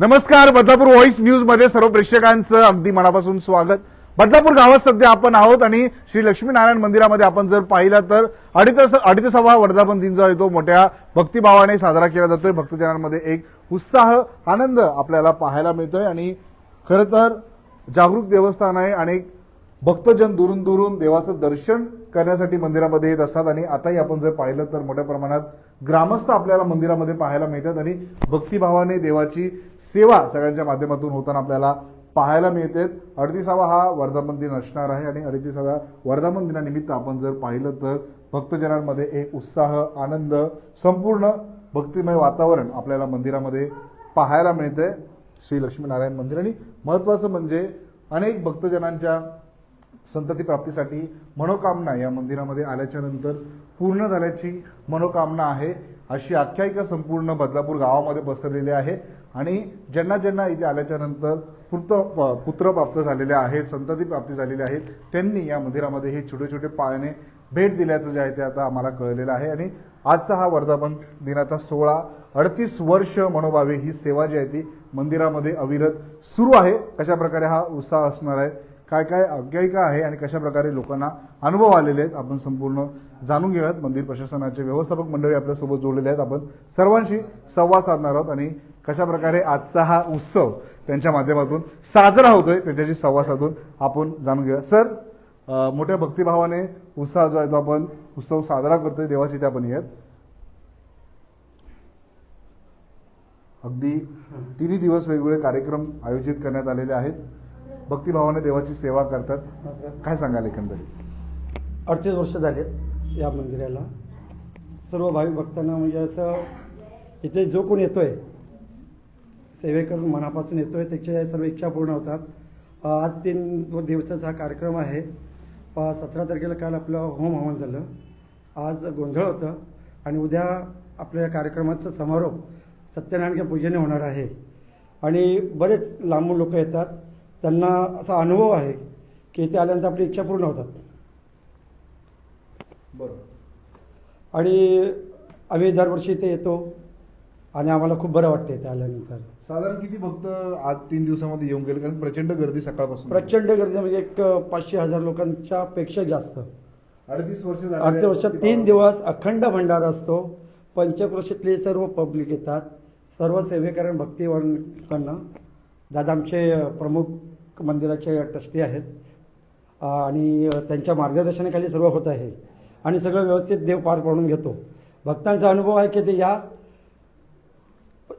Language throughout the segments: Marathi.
नमस्कार. बदलापूर व्हॉइस न्यूज मध्ये सर्व प्रेक्षकांचं अगदी मनापासून स्वागत. बदलापूर गावात सध्या आपण आहोत आणि श्री लक्ष्मीनारायण मंदिरामध्ये आपण जर पाहिलं तर अडीचवा वर्धापन दिन जो आहे तो मोठ्या भक्तिभावाने साजरा केला जातोय. भक्तजनांमध्ये एक उत्साह आनंद आपल्याला पाहायला मिळतोय आणि खरं तर जागृत देवस्थान आहे आणि भक्तजन दुरून दुरून देवाचं दर्शन करण्यासाठी मंदिरामध्ये येत असतात आणि आताही आपण जर पाहिलं तर मोठ्या प्रमाणात ग्रामस्थ आपल्याला मंदिरामध्ये पाहायला मिळतात आणि भक्तिभावाने देवाची सेवा सगळ्यांच्या माध्यमातून होताना आपल्याला पाहायला मिळते. 38वा हा वर्धापन दिन असणार आहे आणि 38व्या वर्धापन दिनानिमित्त आपण जर पाहिलं तर भक्तजनांमध्ये एक उत्साह आनंद संपूर्ण भक्तिमय वातावरण आपल्याला मंदिरामध्ये पाहायला मिळते. श्री लक्ष्मीनारायण मंदिर आणि महत्त्वाचं म्हणजे अनेक भक्तजनांच्या संतती प्राप्तीसाठी मनोकामना या मंदिरामध्ये आल्याच्या नंतर पूर्ण झाल्याची मनोकामना आहे अशी आख्यायिका संपूर्ण बदलापूर गावामध्ये पसरलेली आहे आणि ज्यांना ज्यांना इथे आल्याच्या नंतर पुत्र प्राप्त झालेले आहेत, संतती प्राप्ती झालेली आहेत, त्यांनी या मंदिरामध्ये हे छोटे छोटे पाळणे भेट दिल्याचं जे आहे ते आता आम्हाला कळलेलं आहे. आणि आजचा हा वर्धापन दिनाचा सोहळा 38 वर्ष मनोभावे ही सेवा जी आहे ती मंदिरामध्ये अविरत सुरू आहे. कशा प्रकारे हा उत्साह असणार आहे, काय काय आज्ञायिका आहे आणि कशा प्रकारे लोकांना अनुभव आलेले आहेत आपण संपूर्ण जाणून घेऊयात. मंदिर प्रशासनाचे व्यवस्थापक मंडळी आपल्यासोबत जोडलेले आहेत. आपण सर्वांशी संवाद साधणार आहोत आणि कशा प्रकारे आजचा हा उत्सव त्यांच्या माध्यमातून साजरा होतोय त्यांच्याशी संवाद साधून आपण जाणून घेऊया. सर, मोठ्या भक्तिभावाने उत्साह जो आहे तो आपण उत्सव साजरा करतोय देवाची त्या पण येत अगदी 3 दिवस वेगवेगळे कार्यक्रम आयोजित करण्यात आलेले आहेत. भक्तिभावाने देवाची सेवा करतात, काय सांगाल एकंदरीत? 38 वर्ष झालेत या मंदिराला. सर्व भाविक भक्तांना म्हणजे असं इथे जो कोण येतोय सेवेकरून मनापासून येतोय त्याच्या सर्व इच्छा पूर्ण होतात. आज 3 दिवसाचा हा कार्यक्रम आहे. 17 तारखेला काल आपलं होम हवन झालं, आज गोंधळ होतं आणि उद्या आपल्या कार्यक्रमाचा समारोप सत्यनारायण पूजेने होणार आहे. आणि बरेच लांबून लोक येतात, त्यांना असा अनुभव आहे की इथे आल्यानंतर आपली इच्छा पूर्ण होतात. बरोबर. आणि आम्ही दरवर्षी इथे येतो आणि आम्हाला खूप बरं वाटतं इथे आल्यानंतर. साधारण किती भक्त आज 3 दिवसामध्ये येऊन गेले? कारण प्रचंड गर्दी सकाळपासून. प्रचंड गर्दी म्हणजे एक 500,000 लोकांच्या पेक्षा जास्त. 38 वर्ष 38 वर्षात 3 दिवस अखंड भंडारा असतो. पंचक्रोशीतले सर्व पब्लिक येतात, सर्व सेवेकरण भक्तिवानांना. दादा आमचे प्रमुख मंदिराचे ट्रस्टी आहेत आणि त्यांच्या मार्गदर्शनाखाली सर्व होत आहे आणि सगळं व्यवस्थित देव पार पाडून घेतो. भक्तांचा अनुभव आहे की ते या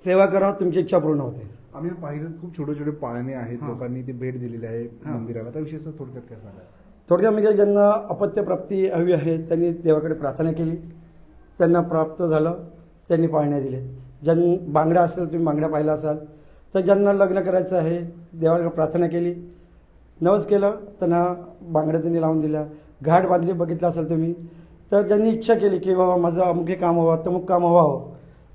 सेवा करा, तुमची इच्छा पूर्ण होते. आम्ही पाहिलं खूप छोटे छोटे पाळणे आहेत, लोकांनी ते भेट दिलेली आहे मंदिराला. त्याविषयी थोडक्यात काय सांगा? थोडक्यात म्हणजे ज्यांना अपत्य प्राप्ती हवी आहे त्यांनी देवाकडे प्रार्थना केली, त्यांना प्राप्त झालं, त्यांनी पाळण्या दिले. ज्यांनी बांगड्या असेल, तुम्ही बांगड्या पाहिला असाल, तर ज्यांना लग्न करायचं आहे देवाकडे प्रार्थना केली, नवस केलं, त्यांना बांगड्या त्यांनी लावून दिल्या. घाट बांधली बघितलं असाल तुम्ही, तर ज्यांनी इच्छा केली की बाबा माझं अमुक हे काम हवं, तमुक काम हवं,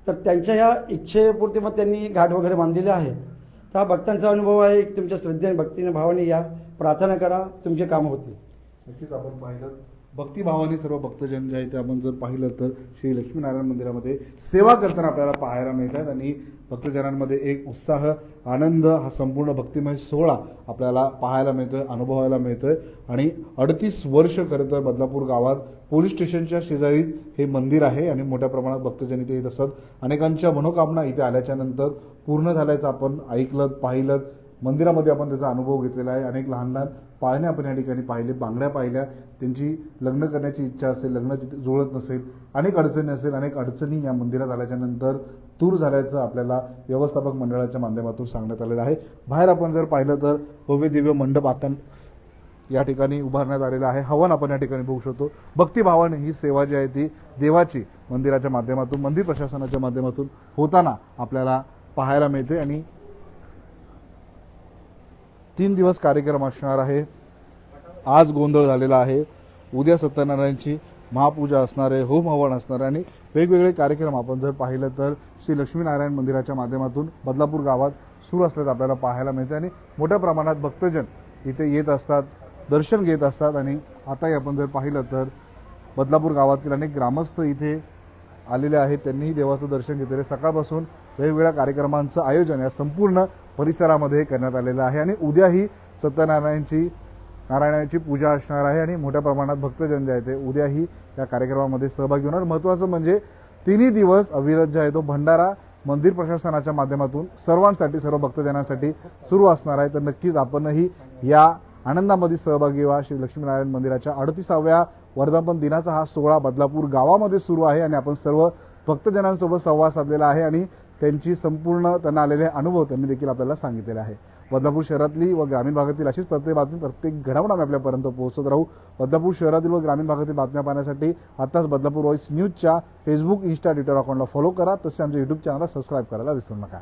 तर त्यांच्या ह्या इच्छेपुरती मग त्यांनी घाट वगैरे बांधलेले आहे. तर हा भक्तांचा अनुभव आहे. तुमच्या श्रद्धेने भक्तीने भावाने या, प्रार्थना करा, तुमचे कामं होतील. नक्कीच आपण पाहिलं भक्तिभावाने सर्व भक्तजन जे आहे ते आपण जर पाहिलं तर श्री लक्ष्मीनारायण मंदिरामध्ये सेवा करताना आपल्याला पाहायला मिळतात आणि भक्तजनांमध्ये एक उत्साह आनंद हा संपूर्ण भक्तिमय सोहळा आपल्याला पाहायला मिळतोय, अनुभवायला मिळतोय. आणि 38 वर्ष खरं तर बदलापूर गावात पोलीस स्टेशनच्या शेजारी हे मंदिर आहे आणि मोठ्या प्रमाणात भक्तजन इथे येत असतात. अनेकांच्या मनोकामना इथे आल्याच्या नंतर पूर्ण झाल्याचं आपण ऐकलं, पाहिलं. मंदिरामध्ये आपण त्याचा अनुभव घेतलेला आहे. अनेक लहान लहान पाळणे आपण या ठिकाणी पाहिले, बांगड्या पाहिल्या. त्यांची लग्न करण्याची इच्छा असेल, लग्न जुळत नसेल, अनेक अडचणी असेल, अनेक अडचणी या मंदिरात आल्याच्या नंतर दूर झाल्याचं आपल्याला व्यवस्थापक मंडळाच्या माध्यमातून सांगण्यात आलेलं आहे. बाहेर आपण जर पाहिलं तर भव्य दिव्य मंडप आता या ठिकाणी उभारण्यात आलेला आहे. हवन आपण या ठिकाणी बघू शकतो. भक्तिभावाने ही सेवा जी आहे ती देवाची मंदिराच्या माध्यमातून, मंदिर प्रशासनाच्या माध्यमातून होताना आपल्याला पाहायला मिळते. आणि 3 दिवस कार्यक्रम असणार आहे. आज गोंधळ झालेला आहे, उद्या सत्यनारायणची महापूजा असणार आहे, होम हवन असणार आहे आणि वेगवेगळे कार्यक्रम आपण जर पाहिलं तर श्री लक्ष्मीनारायण मंदिराच्या माध्यमातून बदलापूर गावात सुरू असल्याचं आपल्याला पाहायला मिळते. आणि मोठ्या प्रमाणात भक्तजन इथे येत असतात, दर्शन घेत असतात. आणि आताही आपण जर पाहिलं तर बदलापूर गावातील अनेक ग्रामस्थ इथे आलेले आहेत, त्यांनीही देवाचं दर्शन घेतलेले. सकाळपासून वेगवेगळ्या कार्यक्रमांचं आयोजन या संपूर्ण परिसरामध्ये करण्यात आलेलं आहे आणि उद्याही नारायणाची पूजा असणार आहे आणि मोठ्या प्रमाणात भक्तजन जे आहे ते उद्याही या कार्यक्रमामध्ये सहभागी होणार. महत्त्वाचं म्हणजे तिन्ही दिवस अविरत जे आहे तो भंडारा मंदिर प्रशासनाच्या माध्यमातून सर्वांसाठी, सर्व भक्तजनांसाठी सुरू असणार आहे. तर नक्कीच आपणही या आनंदामध्ये सहभागी व्हा. श्री लक्ष्मीनारायण मंदिराच्या 38व्या वर्धापन दिनाचा हा सोहळा बदलापूर गावामध्ये सुरू आहे आणि आपण सर्व भक्तजनांसोबत संवाद साधलेला आहे आणि त्यांना आलेले अनुभव त्यांनी देखील आपल्याला सांगितलेले आहे. बदलापूर शहरातली व ग्रामीण भागातील अशीच प्रत्येक बातमी, प्रत्येक घडामोड आम्ही आपल्यापर्यंत पोहोचत राहू. बदलापूर शहरातील व ग्रामीण भागातील बातम्या पाहण्यासाठी आताच बदलापूर व्हॉइस न्यूजच्या फेसबुक, इंस्टा, ट्विटर अकाउंटला फॉलो करा. तसे आमच्या युट्यूब चॅनलला सबस्क्राईब करायला विसरू नका.